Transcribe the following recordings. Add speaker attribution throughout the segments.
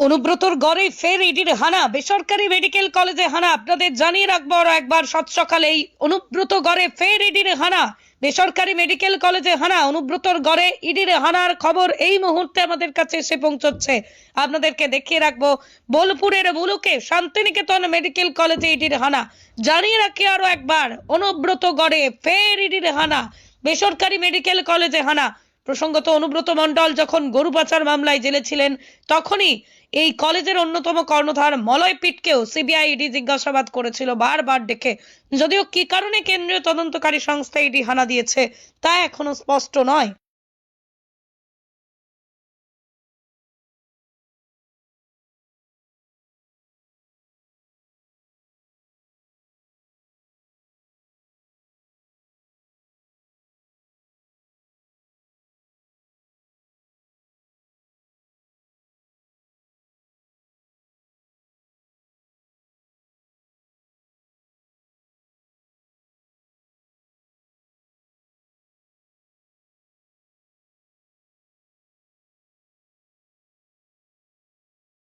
Speaker 1: অনুব্রতর গড়ে ফের ইডির হানা, বেসরকারি মেডিকেল কলেজে হানা। আপনাদের জানিয়ে রাখবো আরো একবার, সাত সকালেই অনুব্রত গড়ে ফের ইডির হানা, বেসরকারি মেডিকেল কলেজে হানা। অনুব্রতর গড়ে ইডির হানার খবর এই মুহূর্তে আমাদের কাছে এসে পৌঁছচ্ছে। আপনাদেরকে দেখিয়ে রাখবো বোলপুরের মুলুকে শান্তিনিকেতন মেডিকেল কলেজে ইডির হানা। জানিয়ে রাখি আরো একবার, অনুব্রত গড়ে ফের ইডির হানা, বেসরকারি মেডিকেল কলেজে হানা। প্রসঙ্গত, অনুব্রত মণ্ডল যখন গরু পাচার মামলায় জেলে ছিলেন, তখনই এই কলেজের অন্যতম কর্ণধার মলয় পিটকেও সিবিআই ইডি জিজ্ঞাসাবাদ করেছিল বারবার ডেকে। যদিও কি কারণে কেন্দ্রীয় তদন্তকারী সংস্থা ইডি হানা দিয়েছে তা এখনো স্পষ্ট নয়।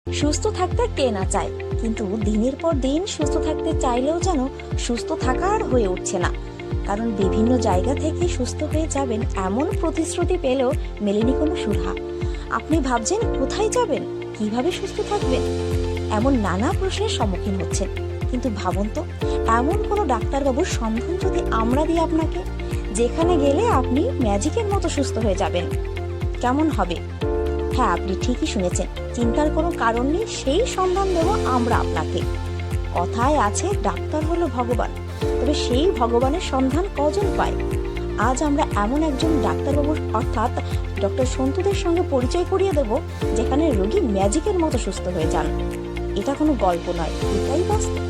Speaker 2: সুস্থ থাকতে কে না চায়, কিন্তু দিনের পর দিন সুস্থ থাকতে চাইলেও যেন সুস্থ থাকা আর হয়ে উঠছে না। কারণ বিভিন্ন জায়গা থেকে সুস্থ হয়ে যাবেন এমন প্রতিশ্রুতি পেলেও মেলেনি কোনো সুরাহা। আপনি ভাবছেন কোথায় যাবেন, কিভাবে সুস্থ থাকবেন, এমন নানা প্রশ্নের সম্মুখীন হচ্ছেন। কিন্তু ভাবুন তো, এমন কোনো ডাক্তারবাবুর সন্ধান যদি আমরা দিই আপনাকে, যেখানে গেলে আপনি ম্যাজিকের মতো সুস্থ হয়ে যাবেন, কেমন হবে? হ্যাঁ, আপনি ঠিকই শুনেছেন, চিন্তার কোনো কারণ নেই। সেই সন্ধান দেব আমরা আপনাকে। কথায় আছে ডাক্তার হলো ভগবান, তবে সেই ভগবানের সন্ধান কজন পায়? আজ আমরা এমন একজন ডাক্তারবাবুর অর্থাৎ ডক্টর সন্তুদের সঙ্গে পরিচয় করিয়ে দেব, যেখানে রোগী ম্যাজিকের মতো সুস্থ হয়ে যান। এটা কোনো গল্প নয়, এটাই বাস্তব।